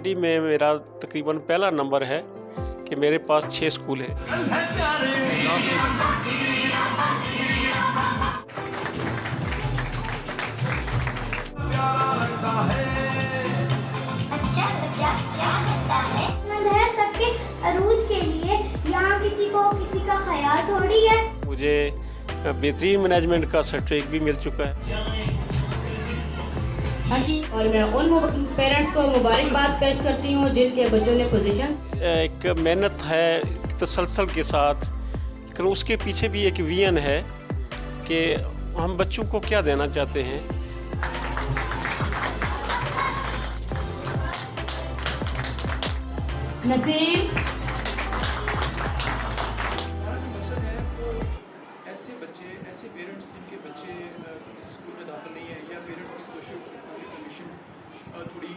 पिंडी में मेरा तकरीबन पहला नंबर है कि मेरे पास 6 स्कूल हैं। अच्छा क्या लगता है सबके अरूज के लिए यहाँ किसी का ख्याल थोड़ी है। मुझे बेहतरीन मैनेजमेंट का सर्टिफिकेट भी मिल चुका है। हाँ जी, और मैं उन पेरेंट्स को मुबारकबाद पेश करती हूँ जिनके बच्चों ने पोजीशन। एक मेहनत है तसलसल के साथ, लेकिन उसके पीछे भी एक विजन है कि हम बच्चों को क्या देना चाहते हैं। नसीब ऐसे बच्चे, ऐसे पेरेंट्स जिनके बच्चे किसी स्कूल में दाखिल नहीं है या पेरेंट्स की सोशल इकोनॉमिक कंडीशंस थोड़ी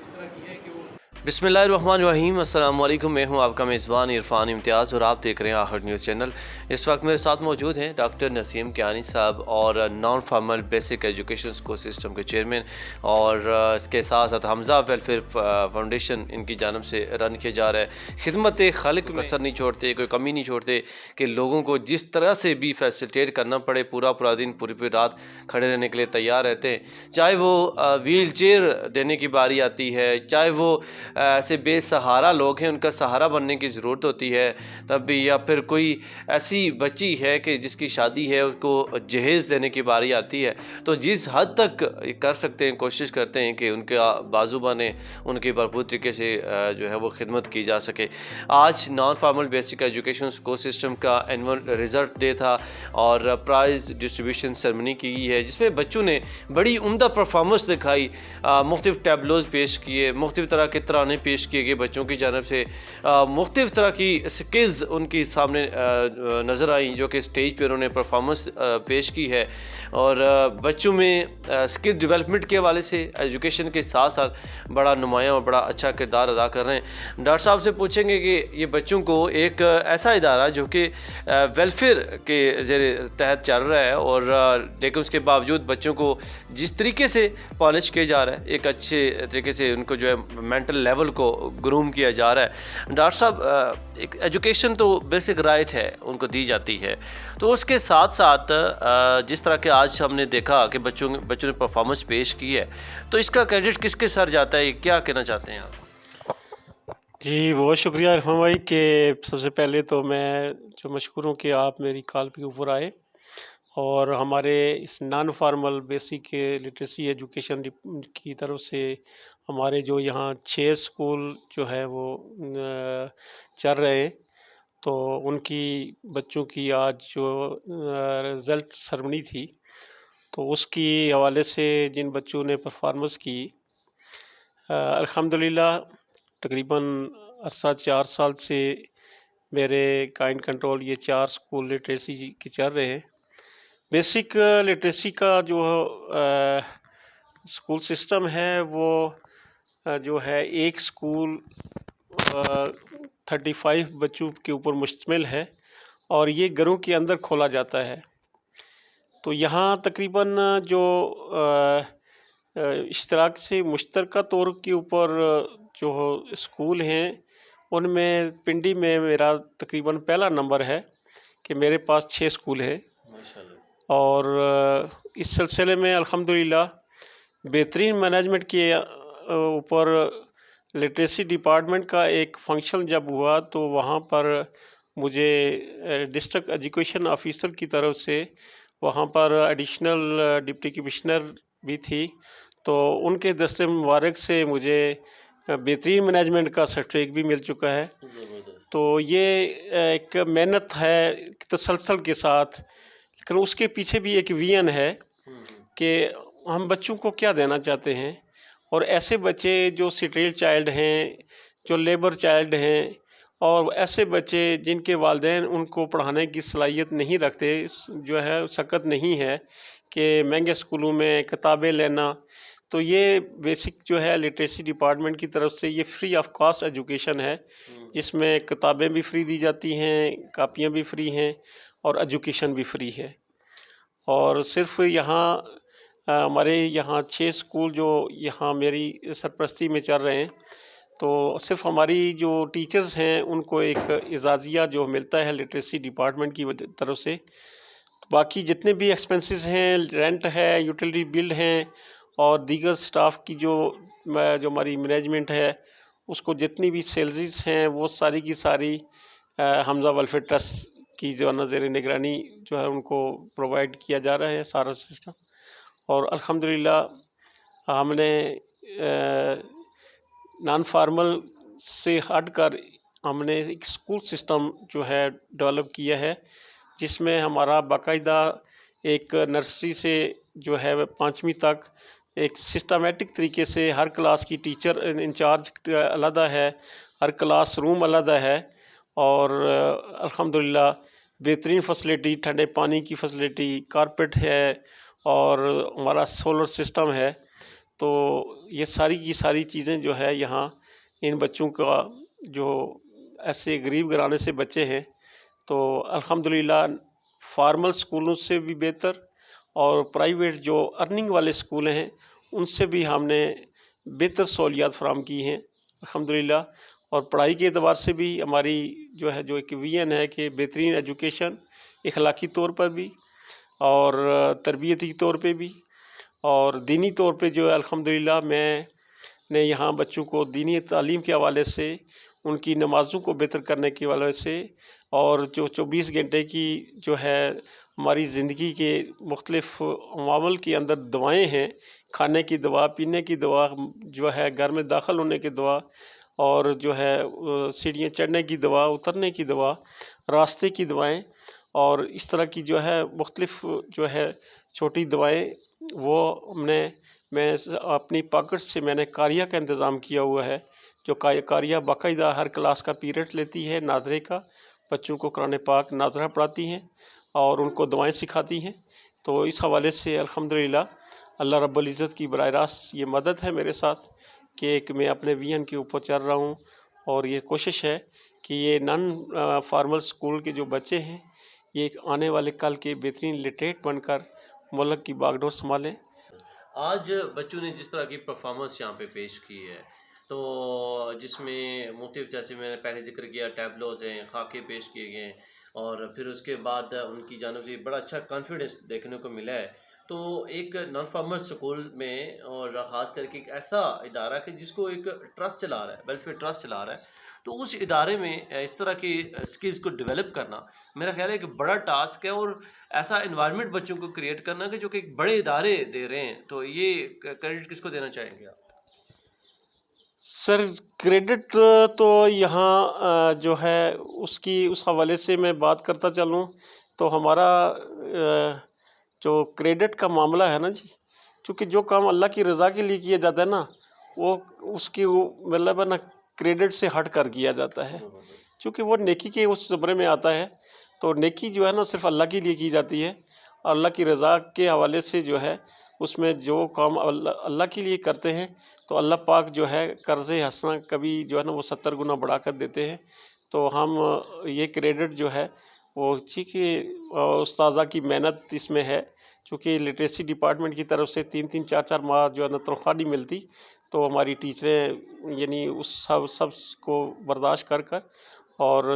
इस तरह की है कि वो बिस्मिल्लाहिर्रहमानिर्रहीम। अस्सलाम वालेकुम। मैं हूं आपका मेज़बान इरफान इम्तियाज़ और आप देख रहे हैं आहट न्यूज़ चैनल। इस वक्त मेरे साथ मौजूद हैं डॉक्टर नसीम कियानी साहब और नॉन फॉर्मल बेसिक एजुकेशन को सिस्टम के चेयरमैन, और इसके साथ साथ हमज़ा वेलफेयर फाउंडेशन इनकी जानब से रन किया जा रहा है। खिदमत खल्क में असर नहीं छोड़ते, कोई कमी नहीं छोड़ते कि लोगों को जिस तरह से भी फैसिलिटेट करना पड़े पूरा दिन पूरी रात खड़े रहने के लिए तैयार रहते हैं। चाहे वो व्हील चेयर देने की बारी आती है, चाहे वो ऐसे बेसहारा लोग हैं उनका सहारा बनने की ज़रूरत होती है तब भी, या फिर कोई ऐसी बच्ची है कि जिसकी शादी है उसको जहेज़ देने की बारी आती है, तो जिस हद तक कर सकते हैं कोशिश करते हैं कि उनका बाजू बने, उनकी भरपूर तरीके से जो है वो खिदमत की जा सके। आज नॉन फॉर्मल बेसिक एजुकेशन को सिस्टम का एनुअल रिज़ल्ट डे था और प्राइज़ डिस्ट्रीब्यूशन सेरेमनी की गई है, जिसमें बच्चों ने बड़ी उम्दा परफॉर्मेंस दिखाई। मुख्तलिफ टैबलोज़ पेश किए, मुख्तलिफ तरह के तराने पेश किए गए बच्चों की जानब से, मुख्तलिफ तरह की स्किल्स उनकी सामने नज़र आई जो कि स्टेज पर उन्होंने परफॉर्मेंस पेश की है। और बच्चों में स्किल डेवलपमेंट के हवाले से एजुकेशन के साथ साथ बड़ा नुमायाँ और बड़ा अच्छा किरदार अदा कर रहे हैं। डॉक्टर साहब से पूछेंगे कि ये बच्चों को एक ऐसा इदारा जो कि वेलफेयर के तहत चल रहा है, और लेकिन उसके बावजूद बच्चों को जिस तरीके से पॉलिश किया जा रहा है, एक अच्छे तरीके से उनको जो है मेंटल लेवल को ग्रूम किया जा रहा है। डॉक्टर साहब, एक एजुकेशन तो बेसिक राइट है, उनको दी जाती है, तो उसके साथ साथ जिस तरह के आज हमने देखा कि बच्चों ने परफॉर्मेंस पेश की है, तो इसका क्रेडिट किसके सर जाता है, क्या कहना चाहते हैं आप? जी बहुत शुक्रिया इरफान भाई कि सबसे पहले तो मैं जो मशहूर हूँ कि आप मेरी कॉल पे ऊपर आए और हमारे इस non formal basic literacy education की तरफ से हमारे जो यहाँ 6 स्कूल जो है वो चल रहे हैं, तो उनकी बच्चों की आज जो रिज़ल्ट सेरेमनी थी, तो उसकी हवाले से जिन बच्चों ने परफॉर्मेंस की, अल्हम्दुलिल्लाह तकरीबन अरसा 4 साल से मेरे काइंड कंट्रोल ये 4 स्कूल लिटरेसी के चल रहे हैं। बेसिक लिटरेसी का जो स्कूल सिस्टम है वो जो है एक स्कूल 35 बच्चों के ऊपर मुश्तमिल है और ये घरों के अंदर खोला जाता है। तो यहाँ तकरीबन जो इश्तराक से मुश्तरका तौर के ऊपर जो स्कूल हैं उनमें पिंडी में मेरा तकरीबन पहला नंबर है कि मेरे पास 6 स्कूल हैं। और इस सिलसिले में अल्हम्दुलिल्लाह बेहतरीन मैनेजमेंट के ऊपर लिटरेसी डिपार्टमेंट का एक फंक्शन जब हुआ तो वहाँ पर मुझे डिस्ट्रिक्ट एजुकेशन ऑफिसर की तरफ से वहाँ पर एडिशनल डिप्टी कमिश्नर भी थी, तो उनके दस्ते मुबारक से मुझे बेहतरीन मैनेजमेंट का सर्टिफिकेट भी मिल चुका है। तो ये एक मेहनत है तसलसल के साथ, लेकिन उसके पीछे भी एक विजन है कि हम बच्चों को क्या देना चाहते हैं। और ऐसे बच्चे जो स्ट्रेट चाइल्ड हैं, जो लेबर चाइल्ड हैं, और ऐसे बच्चे जिनके वालिदैन उनको पढ़ाने की सलाहियत नहीं रखते, जो है सकत नहीं है कि महंगे स्कूलों में किताबें लेना, तो ये बेसिक जो है लिटरेसी डिपार्टमेंट की तरफ से ये फ्री ऑफ कॉस्ट एजुकेशन है, जिसमें किताबें भी फ्री दी जाती हैं, कापियाँ भी फ्री हैं और एजुकेशन भी फ्री है। और सिर्फ यहाँ हमारे यहाँ 6 स्कूल जो यहाँ मेरी सरपरस्ती में चल रहे हैं, तो सिर्फ हमारी जो टीचर्स हैं उनको एक एजाज़िया जो मिलता है लिटरेसी डिपार्टमेंट की तरफ से। बाकी जितने भी एक्सपेंसेस हैं, रेंट है, यूटिलिटी बिल हैं और दीगर स्टाफ की जो हमारी मैनेजमेंट है, उसको जितनी भी सैलरीज हैं वो सारी की सारी हमज़ा वेलफेयर ट्रस्ट की जो है ज़ेर निगरानी जो है उनको प्रोवाइड किया जा रहा है सारा सिस्टम। और अल्हम्दुलिल्लाह हमने नॉन फार्मल से हटकर हमने एक स्कूल सिस्टम जो है डेवलप किया है, जिसमें हमारा बाकायदा एक नर्सरी से जो है 5वीं तक एक सिस्टमेटिक तरीके से हर क्लास की टीचर इंचार्ज अलहदा है, हर क्लास रूम अलहदा है और अल्हम्दुलिल्लाह बेहतरीन फैसिलिटी, ठंडे पानी की फैसिलिटी, कारपेट है और हमारा सोलर सिस्टम है। तो ये सारी की सारी चीज़ें जो है यहाँ इन बच्चों का जो ऐसे गरीब घराने से बच्चे हैं, तो अल्हम्दुलिल्लाह फार्मल स्कूलों से भी बेहतर और प्राइवेट जो अर्निंग वाले स्कूल हैं उनसे भी हमने बेहतर सहूलियात फराहम की हैं अल्हम्दुलिल्लाह। और पढ़ाई के एतबार से भी हमारी जो है जो एक विजन है कि बेहतरीन एजुकेशन इखलाकी तौर पर भी और तरबियती तौर पे भी और दीनी तौर पे जो है अल्हम्दुलिल्लाह मैंने यहाँ बच्चों को दीनी तालीम के हवाले से, उनकी नमाज़ों को बेहतर करने के हवाले से और जो 24 घंटे की जो है हमारी ज़िंदगी के मुख्तलिफ़ अमावल के अंदर दवाएं हैं, खाने की दवा, पीने की दवा, जो है घर में दाखिल होने की दवा और जो है सीढ़ियाँ चढ़ने की दवा, उतरने की दवा, रास्ते की दवाएं और इस तरह की जो है मुख्तलिफ़ जो है छोटी दवाएं वो मैं अपनी पॉकेट से मैंने कारिया का इंतज़ाम किया हुआ है, जो कारिया बाकायदा हर क्लास का पीरियड लेती है नाजरे का, बच्चों को कुरान पाक नाजरा पढ़ाती हैं और उनको दवाएं सिखाती हैं। तो इस हवाले से अल्हम्दुलिल्लाह अल्लाह रब्बुल इज़्ज़त की बराह रास्त ये मदद है मेरे साथ कि एक मैं अपने विजन के ऊपर चल रहा हूँ और ये कोशिश है कि ये नॉन फार्मल स्कूल के जो बच्चे हैं ये एक आने वाले कल के बेहतरीन लिटरेट बनकर मुल्क की बागडोर संभालें। आज बच्चों ने जिस तरह की परफॉर्मेंस यहाँ पे पेश की है, तो जिसमें मुख्तलिफ, जैसे मैंने पहले जिक्र किया, टैबलोज हैं, खाके पेश किए गए हैं और फिर उसके बाद उनकी जानिब से बड़ा अच्छा कॉन्फिडेंस देखने को मिला है। तो एक नॉन फार्मल स्कूल में और ख़ास करके एक ऐसा इदारा कि जिसको एक ट्रस्ट चला रहा है, वेलफेयर ट्रस्ट चला रहा है, तो उस इदारे में इस तरह की स्किल्स को डेवलप करना मेरा ख्याल है कि बड़ा टास्क है और ऐसा इन्वायरमेंट बच्चों को क्रिएट करना कि जो कि एक बड़े इदारे दे रहे हैं। तो ये क्रेडिट किसको देना चाहेंगे आप? सर क्रेडिट तो यहाँ जो है उसकी उस हवाले से मैं बात करता चलूँ तो हमारा जो क्रेडिट का मामला है ना जी, चूँकि जो काम अल्लाह की रज़ा के लिए किया जाता है ना, वो उसकी मतलब है ना क्रेडिट से हट कर किया जाता है, चूँकि वो नेकी के उस ज़मरे में आता है। तो नेकी जो है ना सिर्फ अल्लाह के लिए की जाती है, अल्लाह की रज़ा के हवाले से जो है उसमें जो काम अल्लाह के लिए करते हैं तो अल्लाह पाक जो है कर्ज़ हसना कभी जो है ना वो 70 गुना बढ़ा कर देते हैं। तो हम ये क्रेडिट जो है वो कि उस्ताज़ा की मेहनत इसमें है, चूँकि लिटरेसी डिपार्टमेंट की तरफ से 3-3 4-4 माह जो है ना तनख्वाह नहीं मिलती, तो हमारी टीचरें यानी उस सब को बर्दाश्त कर कर और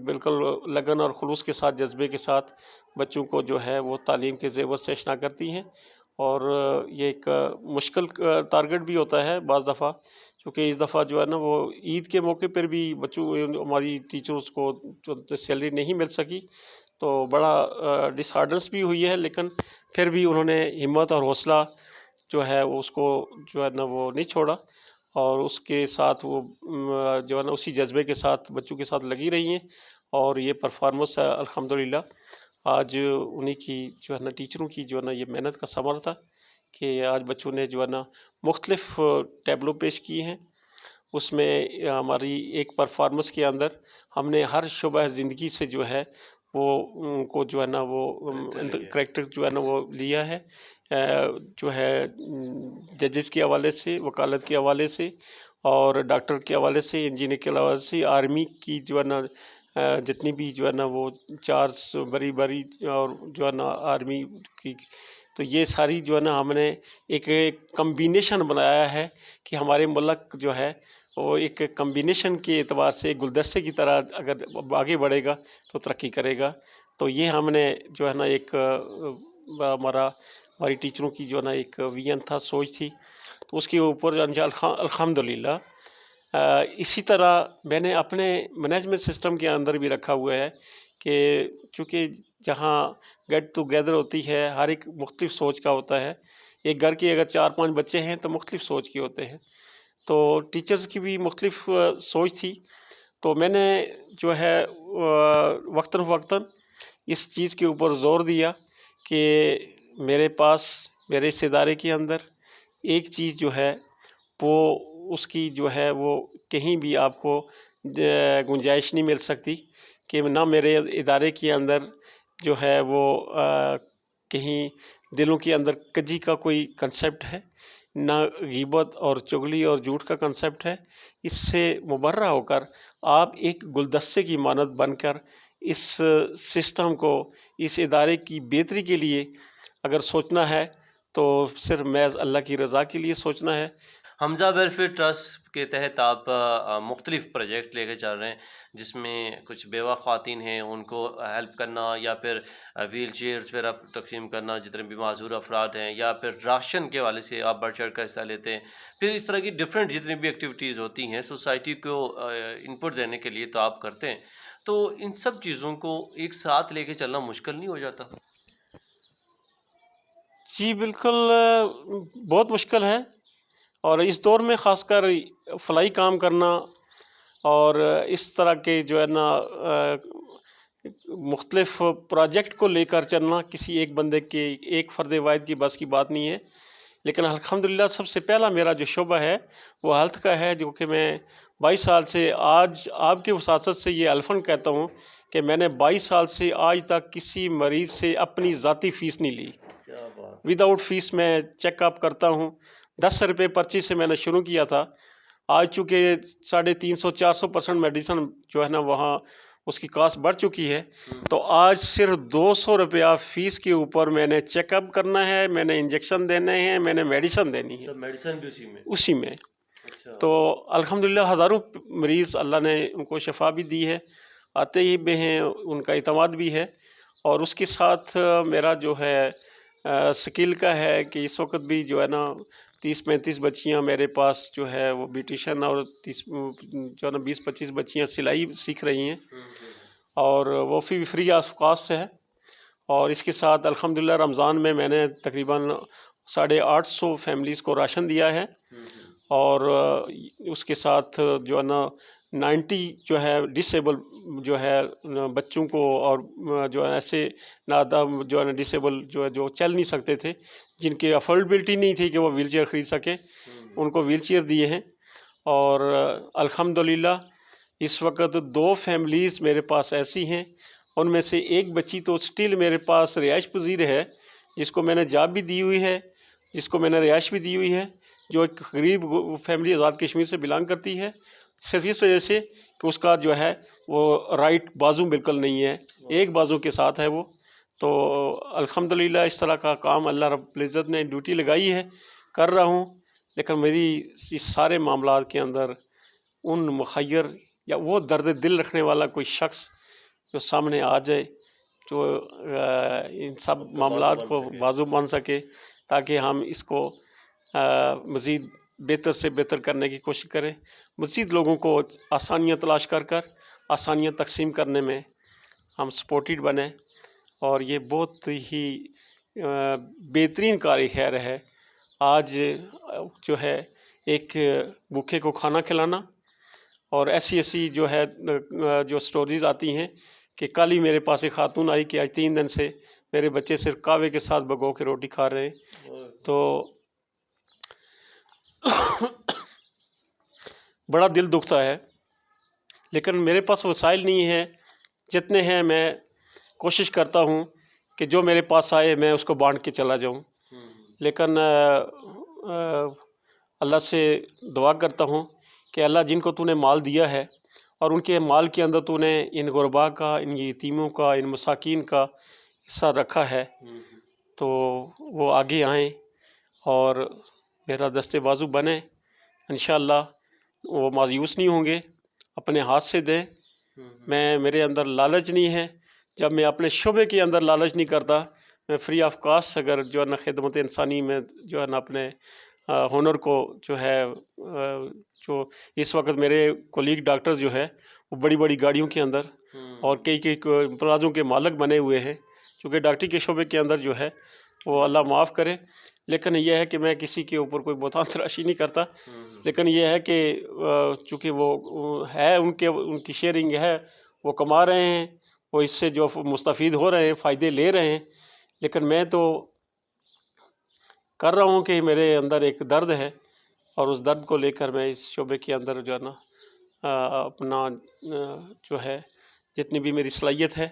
बिल्कुल लगन और खुलूस के साथ, जज्बे के साथ बच्चों को जो है वो तालीम के ज़ेवर से आशना करती हैं। और ये एक मुश्किल टारगेट भी होता है बाज़ दफ़ा, क्योंकि इस दफ़ा जो है ना वो ईद के मौके पर भी बच्चों हमारी टीचर्स को जो सैलरी नहीं मिल सकी, तो बड़ा डिसहार्डनेस भी हुई है, लेकिन फिर भी उन्होंने हिम्मत और हौसला जो है वो उसको जो है ना वो नहीं छोड़ा और उसके साथ वो जो है ना उसी जज्बे के साथ बच्चों के साथ लगी रही हैं। और ये परफॉर्मेंस है अल्हम्दुलिल्लाह आज उन्हीं की जो है ना टीचरों की जो है ना ये मेहनत का समर था कि आज बच्चों ने जो है ना मुख्तलिफ टैबलो पेश किए हैं। उसमें हमारी एक परफॉर्मेंस के अंदर हमने हर शुबह ज़िंदगी से जो है वो उनको जो है ना वो करैक्टर जो है ना वो लिया है, जो है जजेस के हवाले से, वकालत के हवाले से और डॉक्टर के हवाले से, इंजीनियर के हवाले से, आर्मी की जो है ना जितनी भी जो है ना वो चार्ज बड़ी और जो है ना आर्मी की, تو یہ ساری جو ہے نا ہم نے ایک کمبینیشن بنایا ہے کہ ہمارے ملک جو ہے وہ ایک کمبینیشن کے اعتبار سے گلدستے کی طرح اگر آگے بڑھے گا تو ترقی کرے گا. تو یہ ہم نے جو ہے نا ایک ہماری ٹیچروں کی جو ہے نا ایک ویژن تھا, سوچ تھی, تو اس کے اوپر الحمدللہ اسی طرح میں نے اپنے مینجمنٹ سسٹم کے اندر بھی رکھا ہوا ہے کہ چونکہ جہاں گیٹ ٹوگیدر ہوتی ہے ہر ایک مختلف سوچ کا ہوتا ہے. ایک گھر کے اگر 4-5 بچے ہیں تو مختلف سوچ کے ہوتے ہیں, تو ٹیچرز کی بھی مختلف سوچ تھی. تو میں نے جو ہے وقتاً فوقتاً اس چیز کے اوپر زور دیا کہ میرے پاس میرے اس ادارے کے اندر ایک چیز جو ہے وہ اس کی جو ہے وہ کہیں بھی آپ کو گنجائش نہیں مل سکتی کہ نہ میرے ادارے کے اندر جو ہے وہ کہیں دلوں کے اندر کجی کا کوئی کنسیپٹ ہے, نہ غیبت اور چغلی اور جھوٹ کا کنسیپٹ ہے. اس سے مبرہ ہو کر آپ ایک گلدستے کی مانند بن کر اس سسٹم کو, اس ادارے کی بہتری کے لیے اگر سوچنا ہے تو صرف محض اللہ کی رضا کے لیے سوچنا ہے. حمزہ ویلفیئر ٹرسٹ کے تحت آپ مختلف پروجیکٹ لے کے چل رہے ہیں, جس میں کچھ بیوہ خواتین ہیں ان کو ہیلپ کرنا, یا پھر ویل چیئرز پھر آپ تقسیم کرنا جتنے بھی معذور افراد ہیں, یا پھر راشن کے والے سے آپ بڑھ چڑھ کر حصہ لیتے ہیں. پھر اس طرح کی ڈفرینٹ جتنی بھی ایکٹیویٹیز ہوتی ہیں سوسائٹی کو انپٹ دینے کے لیے تو آپ کرتے ہیں. تو ان سب چیزوں کو ایک ساتھ لے کے چلنا مشکل نہیں ہو جاتا؟ جی بالکل بہت مشکل ہے, اور اس دور میں خاص کر فلاحی کام کرنا اور اس طرح کے جو ہے نا مختلف پروجیکٹ کو لے کر چلنا کسی ایک بندے کے, ایک فرد واحد کی بس کی بات نہیں ہے. لیکن الحمدللہ سب سے پہلا میرا جو شعبہ ہے وہ ہیلتھ کا ہے, جو کہ میں 22 سال سے آج آپ کی وساطت سے یہ الفن کہتا ہوں کہ میں نے 22 سال سے آج تک کسی مریض سے اپنی ذاتی فیس نہیں لی. وداؤٹ فیس میں چیک اپ کرتا ہوں. 10 روپے پرچی سے میں نے شروع کیا تھا. آج چونکہ 350-400% میڈیسن جو ہے نا وہاں اس کی کاسٹ بڑھ چکی ہے, تو آج صرف 200 روپیہ فیس کے اوپر میں نے چیک اپ کرنا ہے, میں نے انجیکشن دینے ہیں, میں نے میڈیسن دینی ہے, میڈیسن بھی اسی میں. تو الحمدللہ ہزاروں مریض اللہ نے ان کو شفا بھی دی ہے, آتے ہی بھی ہیں, ان کا اعتماد بھی ہے. اور اس کے ساتھ میرا جو ہے سکل کا ہے کہ اس وقت بھی جو ہے نا 30-35 بچیاں میرے پاس جو ہے وہ بیوٹیشن, اور 20-25 بچیاں سلائی سیکھ رہی ہیں, اور وہ فری آف کاسٹ ہے. اور اس کے ساتھ الحمدللہ رمضان میں نے تقریباً 850 فیملیز کو راشن دیا ہے, اور اس کے ساتھ جو ہے نا 90 جو ہے ڈسیبل جو ہے بچوں کو, اور جو ہے ایسے نادم جو ہے ڈسیبل جو چل نہیں سکتے تھے, جن کے افورڈیبلٹی نہیں تھی کہ وہ ویل چیئر خرید سکیں, ان کو ویل چیئر دیے ہیں. اور الحمدللہ اس وقت 2 فیملیز میرے پاس ایسی ہیں, ان میں سے ایک بچی تو سٹل میرے پاس رہائش پذیر ہے, جس کو میں نے جاب بھی دی ہوئی ہے, جس کو میں نے رہائش بھی دی ہوئی ہے, جو ایک غریب فیملی آزاد کشمیر سے بلانگ کرتی ہے, صرف اس وجہ سے کہ اس کا جو ہے وہ رائٹ بازو بالکل نہیں ہے, ایک بازو کے ساتھ ہے وہ. تو الحمدللہ اس طرح کا کام اللہ رب العزت نے ڈیوٹی لگائی ہے, کر رہا ہوں. لیکن میری اس سارے معاملات کے اندر ان مخیر یا وہ درد دل رکھنے والا کوئی شخص جو سامنے آ جائے, جو ان سب معاملات کو بازو بن سکے, تاکہ ہم اس کو مزید بہتر سے بہتر کرنے کی کوشش کریں, مزید لوگوں کو آسانیاں تلاش کر آسانیاں تقسیم کرنے میں ہم سپورٹڈ بنیں. اور یہ بہت ہی بہترین کار خیر ہے. آج جو ہے ایک بھوکے کو کھانا کھلانا, اور ایسی جو ہے جو سٹوریز آتی ہیں کہ کل ہی میرے پاس ایک خاتون آئی کہ آج 3 دن سے میرے بچے صرف کاوے کے ساتھ بھگو کے روٹی کھا رہے ہیں. تو بڑا دل دکھتا ہے, لیکن میرے پاس وسائل نہیں ہیں. جتنے ہیں میں کوشش کرتا ہوں کہ جو میرے پاس آئے میں اس کو بانٹ کے چلا جاؤں. لیکن اللہ سے دعا کرتا ہوں کہ اللہ جن کو تو نے مال دیا ہے, اور ان کے مال کے اندر تو نے ان غربا کا, ان یتیموں کا, ان مساکین کا حصہ رکھا ہے, तो वो आगे आएँ और मेरा दस्ते बाजू बने, इंशाअल्लाह वो मायूस नहीं होंगे, अपने हाथ से दें। मेरे अंदर लालच नहीं है, जब मैं अपने शोबे के अंदर लालच नहीं करता, मैं फ्री ऑफ कास्ट अगर जो है ना खिदमत इंसानी में जो है ना अपने हुनर को जो है जो इस वक्त मेरे कोलीग डॉक्टर जो है वो बड़ी बड़ी गाड़ियों के अंदर और कई कई प्लाजों के मालिक बने हुए हैं, क्योंकि डॉक्टरी के शोबे के अंदर जो है वो अल्लाह माफ़ करे। लेकिन यह है कि मैं किसी के ऊपर कोई बोतान तराशी नहीं करता, लेकिन यह है कि चूँकि वो है उनकी शेयरिंग है, वो कमा रहे हैं, वो इससे जो मुस्तफ़ीद हो रहे हैं, फ़ायदे ले रहे हैं, लेकिन मैं तो कर रहा हूँ कि मेरे अंदर एक दर्द है और उस दर्द को लेकर मैं इस शोबे के अंदर जो है ना अपना जो है जितनी भी मेरी सलाहियत है,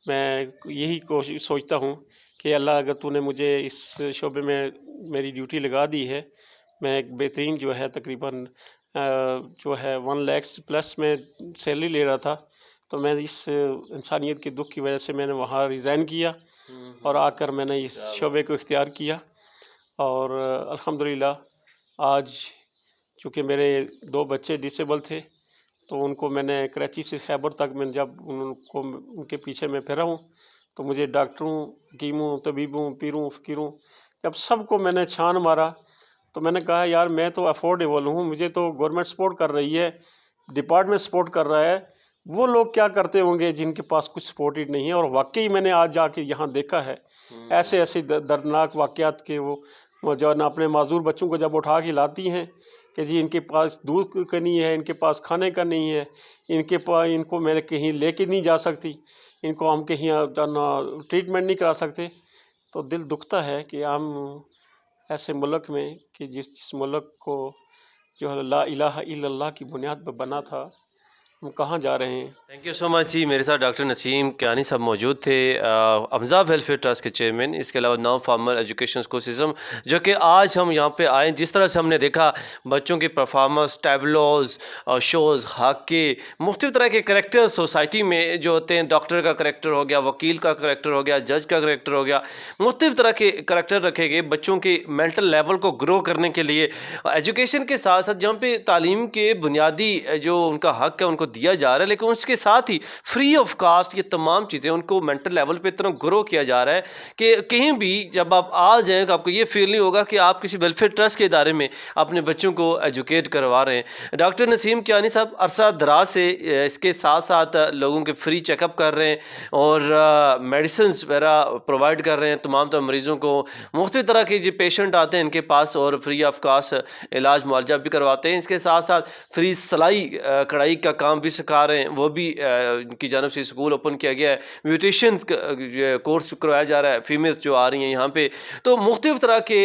मैं यही कोशिश सोचता हूँ कि अल्लाह अगर तूने मुझे इस शोबे में मेरी ड्यूटी लगा दी है, मैं एक बेहतरीन जो है तकरीबन जो है 1 लाख प्लस में सैलरी ले रहा था, तो मैं इस इंसानियत के दुख की वजह से मैंने वहाँ रिज़ाइन किया और आकर मैंने इस शोबे को इख्तियार किया। और अल्हम्दुलिल्लाह आज चूँकि मेरे 2 बच्चे डिसेबल थे, तो उनको मैंने कराची से खैबर तक मैं जब उनके पीछे मैं फिरा हूँ, तो मुझे डॉक्टरों, हकीमों, तबीबों, पीरों, फ़कीरों जब सबको मैंने छान मारा, तो मैंने कहा यार मैं तो अफोर्डेबल हूँ, मुझे तो गवर्नमेंट सपोर्ट कर रही है, डिपार्टमेंट सपोर्ट कर रहा है, वो लोग क्या करते होंगे जिनके पास कुछ सपोर्ट ही नहीं है। और वाकई मैंने आज जाके यहाँ देखा है ऐसे ऐसे दर्दनाक वाक़यात के वो जो है ना अपने माजूर बच्चों को जब उठा के लाती हैं कि जी इनके पास दूध का नहीं है, इनके पास खाने का नहीं है, इनको मैं कहीं लेके नहीं जा सकती, इनको हम कहीं ट्रीटमेंट नहीं करा सकते, तो दिल दुखता है कि हम ऐसे मुल्क में कि जिस मुल्क को जो है ला इलाहा इल्लल्लाह की बुनियाद पर बना था, हम कहाँ जा रहे हैं। थैंक यू सो मच जी। मेरे साथ डॉक्टर नसीम कियानी साहब मौजूद थे, हमजा वेलफेयर ट्रस्ट के चेयरमैन, इसके अलावा नॉन फॉर्मल एजुकेशन सिस्टम, जो कि आज हम यहाँ पे आए, जिस तरह से हमने देखा बच्चों की परफॉर्मेंस, टैबलोज, शोज़, हाके, मुख्तलिफ़ तरह के करैक्टर सोसाइटी में जो होते हैं, डॉक्टर का करैक्टर हो गया, वकील का करैक्टर हो गया, जज का करैक्टर हो गया, मुख्तलिफ़ तरह के करैक्टर रखे गए बच्चों के मेंटल लेवल को ग्रो करने के लिए। एजुकेशन के साथ साथ जहाँ पे तालीम के बुनियादी जो उनका हक़ है उनको दिया जा रहा है, लेकिन उसके साथ ही फ्री ऑफ कास्ट ये तमाम चीज़ें उनको मेंटल लेवल पे इतना ग्रो किया जा रहा है कि कहीं भी जब आप आ जाएँ आपको ये फील नहीं होगा कि आप किसी वेलफेयर ट्रस्ट के इदारे में अपने बच्चों को एजुकेट करवा रहे हैं। डॉक्टर नसीम कियानी साहब अरसा दराज से इसके साथ साथ लोगों के फ्री चेकअप कर रहे हैं और मेडिसिन्स वगैरह प्रोवाइड कर रहे हैं तमाम मरीज़ों को। मुख्तलिफ़ तरह के जो पेशेंट आते हैं इनके पास और फ्री ऑफ कास्ट इलाज मुआवजा भी करवाते हैं। इसके साथ साथ फ्री सिलाई कढ़ाई का काम भी सिखा रहे हैं, वो भी इनकी जानब से स्कूल ओपन किया गया है। ब्यूटिशियन कोर्स करवाया जा रहा है, फीमेल्स जो आ रही हैं यहाँ पे। तो मुख्तलिफ़ तरह के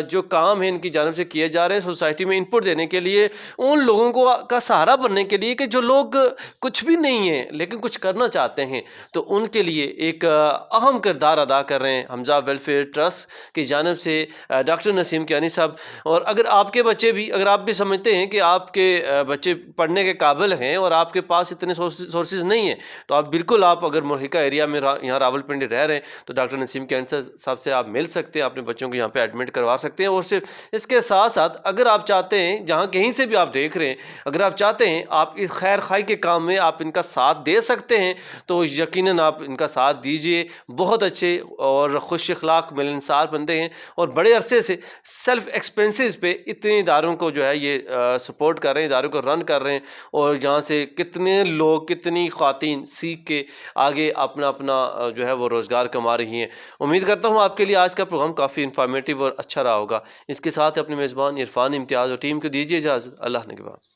जो काम है इनकी जानब से किए जा रहे हैं सोसाइटी में इनपुट देने के लिए, उन लोगों को का सहारा बनने के लिए कि जो लोग कुछ भी नहीं हैं लेकिन कुछ करना चाहते हैं, तो उनके लिए एक अहम किरदार अदा कर रहे हैं हमजा वेलफेयर ट्रस्ट की जानब से डॉक्टर नसीम कियानी साहब। और अगर आपके बच्चे भी, अगर आप भी समझते हैं कि आपके बच्चे पढ़ने के काबिल हैं और आपके पास इतने सोर्सेज नहीं हैं, तो आप बिल्कुल आप अगर मोहिका एरिया में यहाँ रावलपिंडी रह रहे हैं तो डॉक्टर नसीम कियानी साहब से आप मिल सकते हैं, अपने बच्चों को यहाँ पे एडमिट करवा सकते हैं। और सिर्फ इसके साथ साथ अगर आप चाहते हैं, जहाँ कहीं से भी आप देख रहे हैं, अगर आप चाहते हैं आप इस खैर खाई के काम में आप इनका साथ दे सकते हैं, तो यकीनन आप इनका साथ दीजिए। बहुत अच्छे और खुश अखलाक मिलनसार बंदे हैं और बड़े अरसे से सेल्फ एक्सपेंसेस पे इतने इदारों को जो है ये सपोर्ट कर रहे हैं, इदारों को रन कर रहे हैं, और जहाँ से कितने लोग, कितनी ख़वातीन सीख के आगे अपना अपना जो है वो रोज़गार कमा रही हैं। उम्मीद करता हूँ आपके लिए आज का प्रोग्राम काफ़ी इन्फॉर्मेटिव और अच्छा रहा होगा। इसके साथ अपने मेज़बान इरफान इम्तियाज़ और टीम को दीजिए इजाज़त। अल्लाह ने के बाद।